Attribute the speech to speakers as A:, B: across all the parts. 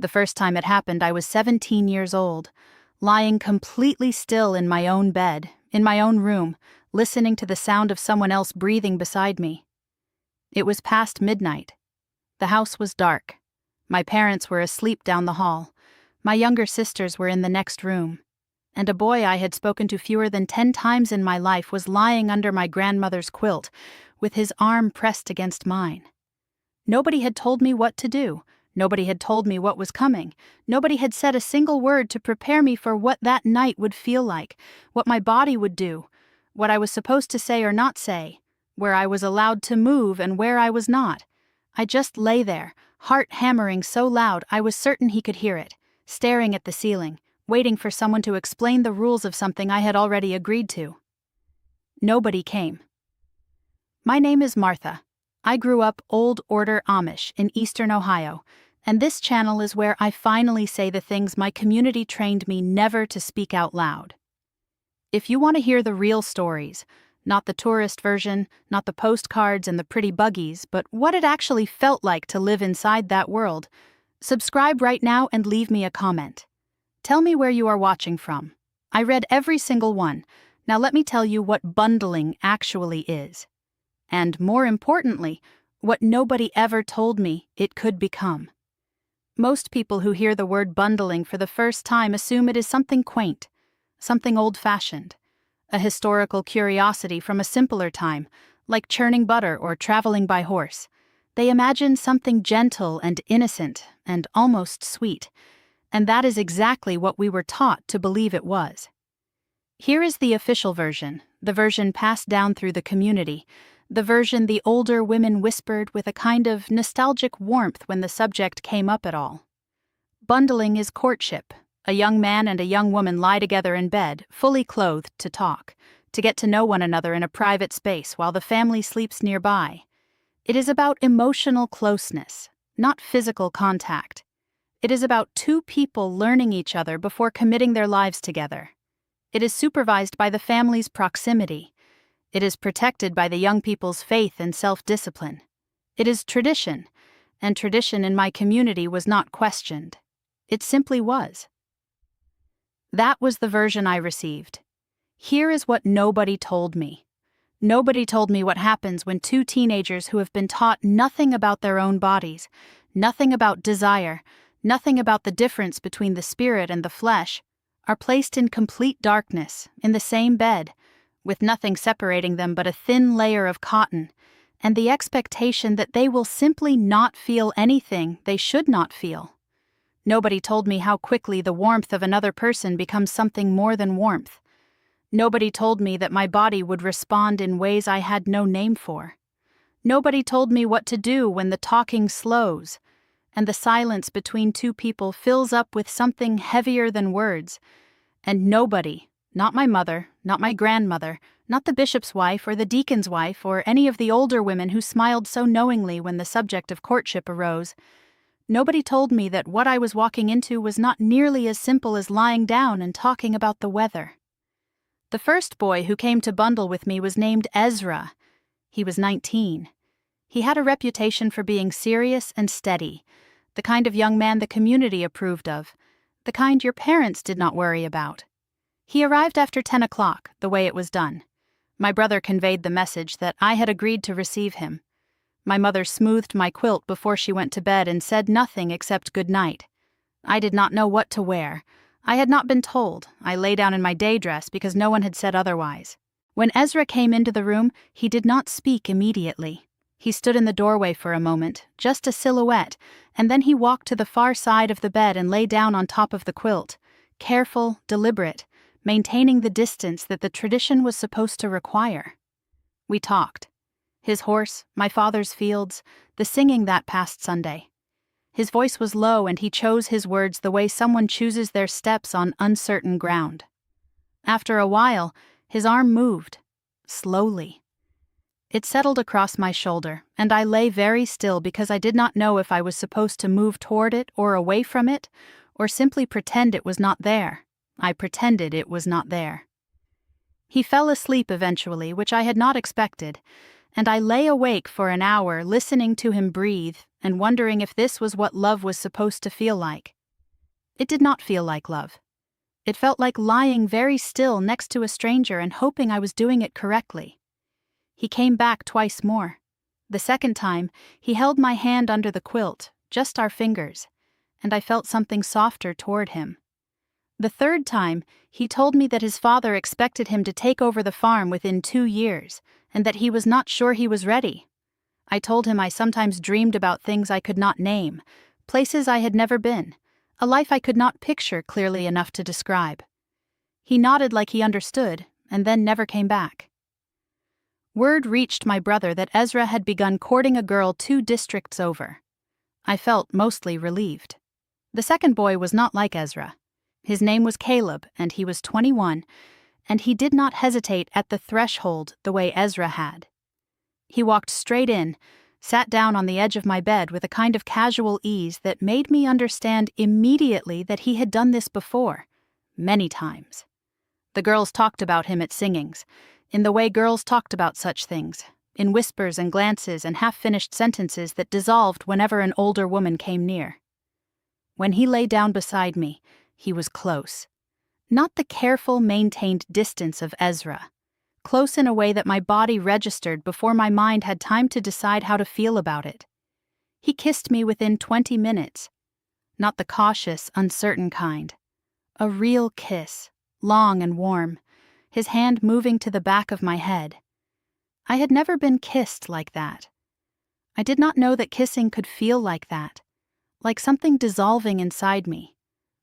A: The first time it happened, I was 17 years old, lying completely still in my own bed, in my own room, listening to the sound of someone else breathing beside me. It was past midnight. The house was dark. My parents were asleep down the hall. My younger sisters were in the next room. And a boy I had spoken to fewer than 10 times in my life was lying under my grandmother's quilt, with his arm pressed against mine. Nobody had told me what to do. Nobody had told me what was coming. Nobody had said a single word to prepare me for what that night would feel like, what my body would do, what I was supposed to say or not say, where I was allowed to move and where I was not. I just lay there, heart hammering so loud I was certain he could hear it, staring at the ceiling, waiting for someone to explain the rules of something I had already agreed to. Nobody came. My name is Martha. I grew up Old Order Amish in eastern Ohio, and this channel is where I finally say the things my community trained me never to speak out loud. If you want to hear the real stories, not the tourist version, not the postcards and the pretty buggies, but what it actually felt like to live inside that world, subscribe right now and leave me a comment. Tell me where you are watching from. I read every single one. Now let me tell you what bundling actually is. And more importantly, what nobody ever told me it could become. Most people who hear the word bundling for the first time assume it is something quaint, something old-fashioned, a historical curiosity from a simpler time, like churning butter or traveling by horse. They imagine something gentle and innocent and almost sweet, and that is exactly what we were taught to believe it was. Here is the official version, the version passed down through the community, the version the older women whispered with a kind of nostalgic warmth when the subject came up at all. Bundling is courtship. A young man and a young woman lie together in bed, fully clothed, to talk, to get to know one another in a private space while the family sleeps nearby. It is about emotional closeness, not physical contact. It is about two people learning each other before committing their lives together. It is supervised by the family's proximity. It is protected by the young people's faith and self-discipline. It is tradition, and tradition in my community was not questioned. It simply was. That was the version I received. Here is what nobody told me. Nobody told me what happens when two teenagers who have been taught nothing about their own bodies, nothing about desire, nothing about the difference between the spirit and the flesh, are placed in complete darkness, in the same bed, with nothing separating them but a thin layer of cotton, and the expectation that they will simply not feel anything they should not feel. Nobody told me how quickly the warmth of another person becomes something more than warmth. Nobody told me that my body would respond in ways I had no name for. Nobody told me what to do when the talking slows, and the silence between two people fills up with something heavier than words, and nobody, not my mother, not my grandmother, not the bishop's wife or the deacon's wife or any of the older women who smiled so knowingly when the subject of courtship arose, nobody told me that what I was walking into was not nearly as simple as lying down and talking about the weather. The first boy who came to bundle with me was named Ezra. He was 19. He had a reputation for being serious and steady, the kind of young man the community approved of, the kind your parents did not worry about. He arrived after 10 o'clock, the way it was done. My brother conveyed the message that I had agreed to receive him. My mother smoothed my quilt before she went to bed and said nothing except good night. I did not know what to wear. I had not been told. I lay down in my day dress because no one had said otherwise. When Ezra came into the room, he did not speak immediately. He stood in the doorway for a moment, just a silhouette, and then he walked to the far side of the bed and lay down on top of the quilt, careful, deliberate, maintaining the distance that the tradition was supposed to require. We talked. His horse, my father's fields, the singing that past Sunday. His voice was low and he chose his words the way someone chooses their steps on uncertain ground. After a while, his arm moved, slowly. It settled across my shoulder, and I lay very still because I did not know if I was supposed to move toward it or away from it, or simply pretend it was not there. I pretended it was not there. He fell asleep eventually, which I had not expected, and I lay awake for an hour listening to him breathe and wondering if this was what love was supposed to feel like. It did not feel like love. It felt like lying very still next to a stranger and hoping I was doing it correctly. He came back twice more. The second time, he held my hand under the quilt, just our fingers, and I felt something softer toward him. The third time, he told me that his father expected him to take over the farm within 2 years, and that he was not sure he was ready. I told him I sometimes dreamed about things I could not name, places I had never been, a life I could not picture clearly enough to describe. He nodded like he understood, and then never came back. Word reached my brother that Ezra had begun courting a girl 2 districts over. I felt mostly relieved. The second boy was not like Ezra. His name was Caleb, and he was 21, and he did not hesitate at the threshold the way Ezra had. He walked straight in, sat down on the edge of my bed with a kind of casual ease that made me understand immediately that he had done this before, many times. The girls talked about him at singings, in the way girls talked about such things, in whispers and glances and half-finished sentences that dissolved whenever an older woman came near. When he lay down beside me, he was close. Not the careful, maintained distance of Ezra. Close in a way that my body registered before my mind had time to decide how to feel about it. He kissed me within 20 minutes. Not the cautious, uncertain kind. A real kiss, long and warm, his hand moving to the back of my head. I had never been kissed like that. I did not know that kissing could feel like that, like something dissolving inside me,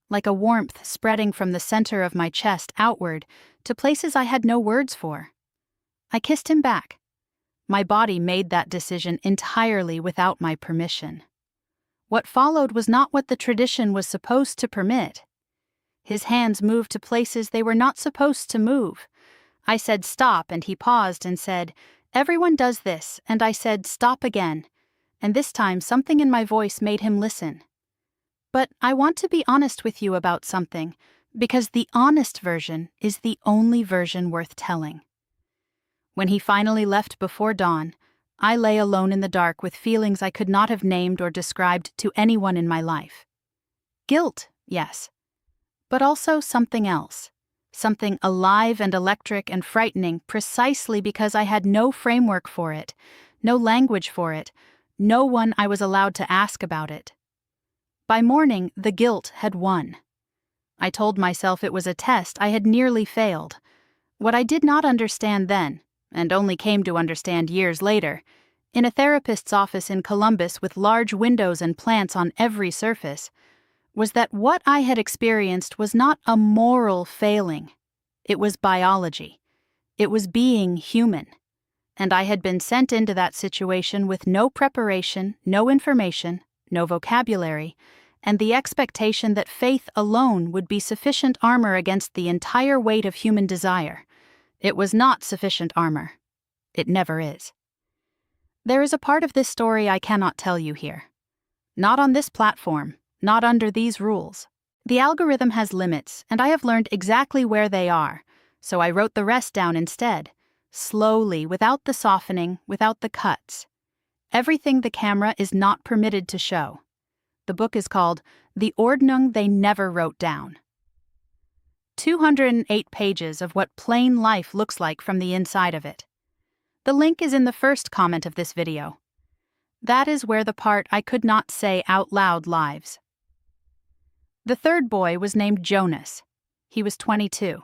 A: like a warmth spreading from the center of my chest outward to places I had no words for. I kissed him back. My body made that decision entirely without my permission. What followed was not what the tradition was supposed to permit. His hands moved to places they were not supposed to move. I said stop, and he paused and said, "Everyone does this," and I said stop again, and this time something in my voice made him listen. But I want to be honest with you about something, because the honest version is the only version worth telling. When he finally left before dawn, I lay alone in the dark with feelings I could not have named or described to anyone in my life. Guilt, yes, but also something else, something alive and electric and frightening precisely because I had no framework for it, no language for it, no one I was allowed to ask about it. By morning, the guilt had won. I told myself it was a test I had nearly failed. What I did not understand then, and only came to understand years later, in a therapist's office in Columbus with large windows and plants on every surface, was that what I had experienced was not a moral failing. It was biology. It was being human. And I had been sent into that situation with no preparation, no information, no vocabulary, and the expectation that faith alone would be sufficient armor against the entire weight of human desire. It was not sufficient armor. It never is. There is a part of this story I cannot tell you here. Not on this platform, not under these rules. The algorithm has limits, and I have learned exactly where they are, so I wrote the rest down instead, slowly, without the softening, without the cuts. Everything the camera is not permitted to show. The book is called The Ordnung They Never Wrote Down. 208 pages of what plain life looks like from the inside of it. The link is in the first comment of this video. That is where the part I could not say out loud lives. The third boy was named Jonas. He was 22.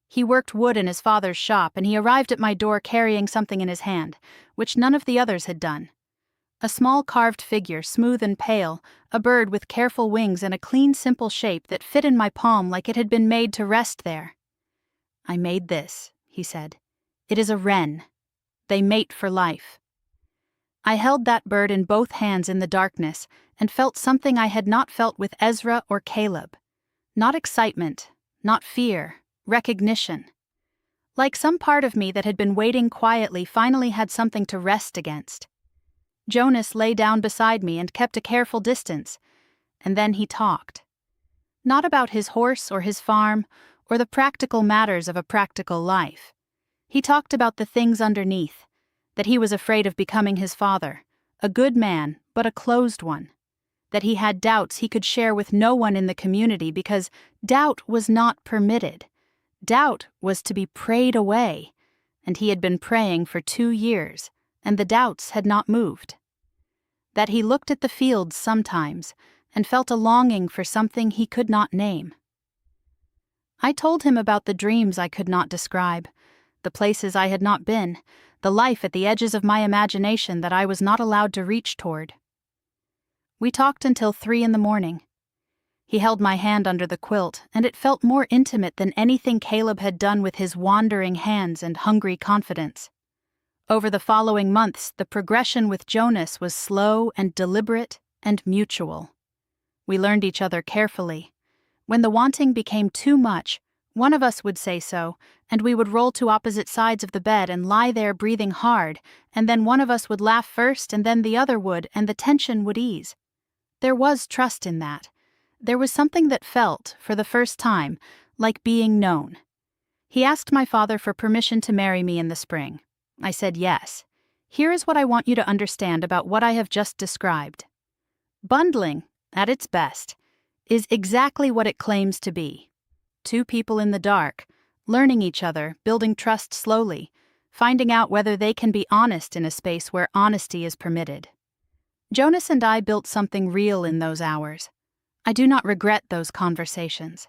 A: He worked wood in his father's shop, and he arrived at my door carrying something in his hand, which none of the others had done. A small carved figure, smooth and pale, a bird with careful wings and a clean, simple shape that fit in my palm like it had been made to rest there. "I made this," he said. "It is a wren. They mate for life." I held that bird in both hands in the darkness and felt something I had not felt with Ezra or Caleb. Not excitement, not fear, recognition. Like some part of me that had been waiting quietly finally had something to rest against. Jonas lay down beside me and kept a careful distance, and then he talked. Not about his horse or his farm or the practical matters of a practical life. He talked about the things underneath, that he was afraid of becoming his father, a good man, but a closed one. That he had doubts he could share with no one in the community because doubt was not permitted. Doubt was to be prayed away, and he had been praying for 2 years, and the doubts had not moved. That he looked at the fields sometimes and felt a longing for something he could not name. I told him about the dreams I could not describe, the places I had not been, the life at the edges of my imagination that I was not allowed to reach toward. We talked until 3 a.m. He held my hand under the quilt, and it felt more intimate than anything Caleb had done with his wandering hands and hungry confidence. Over the following months, the progression with Jonas was slow and deliberate and mutual. We learned each other carefully. When the wanting became too much, one of us would say so, and we would roll to opposite sides of the bed and lie there breathing hard, and then one of us would laugh first and then the other would, and the tension would ease. There was trust in that. There was something that felt, for the first time, like being known. He asked my father for permission to marry me in the spring. I said yes. Here is what I want you to understand about what I have just described. Bundling, at its best, is exactly what it claims to be. 2 people in the dark, learning each other, building trust slowly, finding out whether they can be honest in a space where honesty is permitted. Jonas and I built something real in those hours. I do not regret those conversations.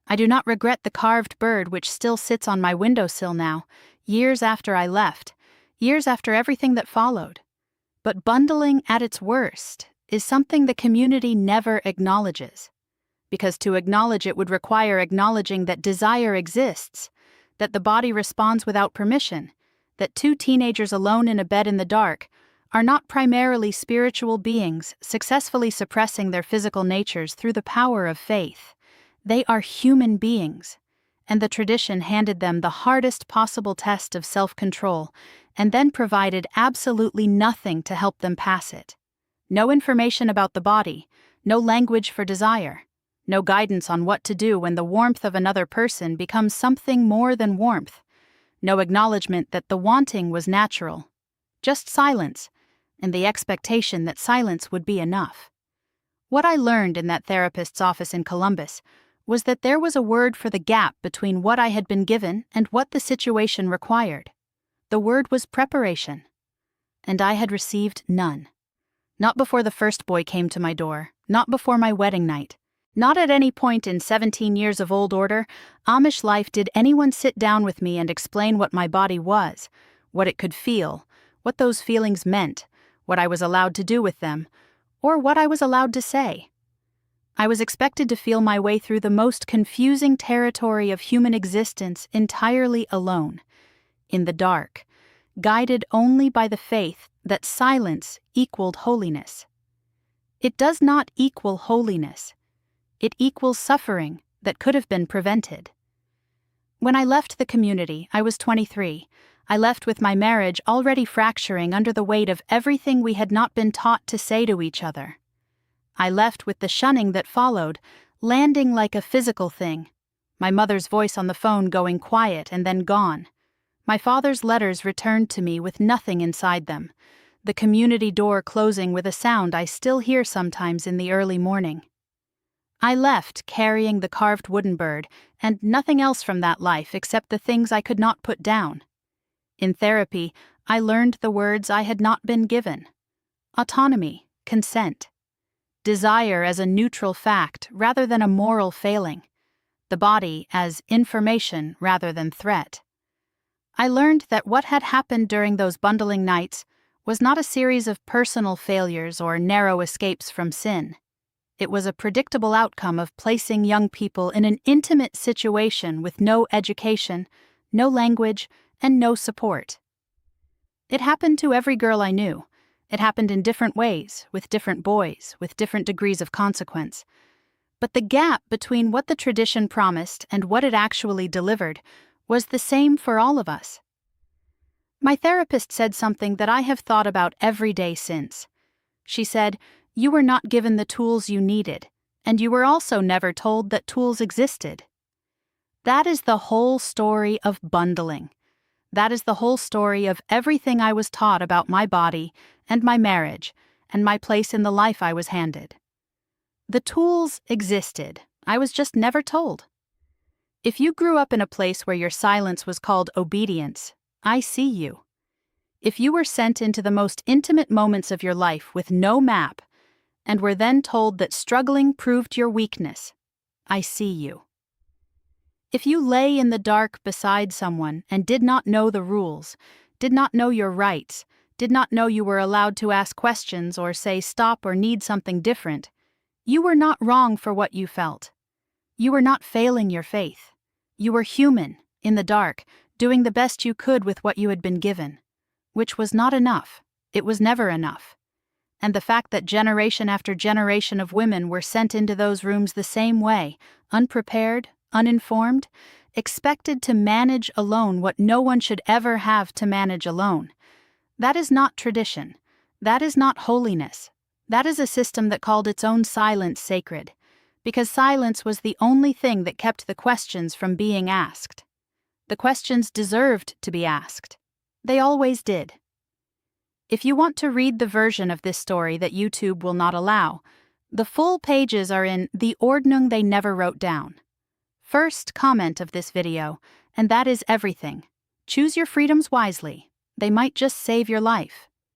A: I do not regret the carved bird which still sits on my windowsill now, years after I left, years after everything that followed. But bundling at its worst is something the community never acknowledges. Because to acknowledge it would require acknowledging that desire exists, that the body responds without permission, that 2 teenagers alone in a bed in the dark are not primarily spiritual beings successfully suppressing their physical natures through the power of faith. They are human beings, and the tradition handed them the hardest possible test of self-control and then provided absolutely nothing to help them pass it. No information about the body, no language for desire, no guidance on what to do when the warmth of another person becomes something more than warmth, no acknowledgement that the wanting was natural, just silence, and the expectation that silence would be enough. What I learned in that therapist's office in Columbus was that there was a word for the gap between what I had been given and what the situation required. The word was preparation, and I had received none. Not before the first boy came to my door, not before my wedding night. Not at any point in 17 years of old order, Amish life did anyone sit down with me and explain what my body was, what it could feel, what those feelings meant, what I was allowed to do with them, or what I was allowed to say. I was expected to feel my way through the most confusing territory of human existence entirely alone, in the dark, guided only by the faith that silence equaled holiness. It does not equal holiness. It equals suffering that could have been prevented. When I left the community, I was 23. I left with my marriage already fracturing under the weight of everything we had not been taught to say to each other. I left with the shunning that followed, landing like a physical thing, my mother's voice on the phone going quiet and then gone. My father's letters returned to me with nothing inside them, the community door closing with a sound I still hear sometimes in the early morning. I left carrying the carved wooden bird and nothing else from that life except the things I could not put down. In therapy, I learned the words I had not been given: autonomy, consent, desire as a neutral fact rather than a moral failing, the body as information rather than threat. I learned that what had happened during those bundling nights was not a series of personal failures or narrow escapes from sin. It was a predictable outcome of placing young people in an intimate situation with no education, no language, and no support. It happened to every girl I knew. It happened in different ways, with different boys, with different degrees of consequence. But the gap between what the tradition promised and what it actually delivered was the same for all of us. My therapist said something that I have thought about every day since. She said, "You were not given the tools you needed, and you were also never told that tools existed." That is the whole story of bundling. That is the whole story of everything I was taught about my body and my marriage and my place in the life I was handed. The tools existed, I was just never told. If you grew up in a place where your silence was called obedience, I see you. If you were sent into the most intimate moments of your life with no map, and were then told that struggling proved your weakness, I see you. If you lay in the dark beside someone and did not know the rules, did not know your rights, did not know you were allowed to ask questions or say stop or need something different, you were not wrong for what you felt. You were not failing your faith. You were human, in the dark, doing the best you could with what you had been given. Which was not enough. It was never enough. And the fact that generation after generation of women were sent into those rooms the same way, unprepared, uninformed, expected to manage alone what no one should ever have to manage alone. That is not tradition. That is not holiness. That is a system that called its own silence sacred, because silence was the only thing that kept the questions from being asked. The questions deserved to be asked. They always did. If you want to read the version of this story that YouTube will not allow, the full pages are in the Ordnung they never wrote down. First comment of this video, and that is everything. Choose your freedoms wisely. They might just save your life.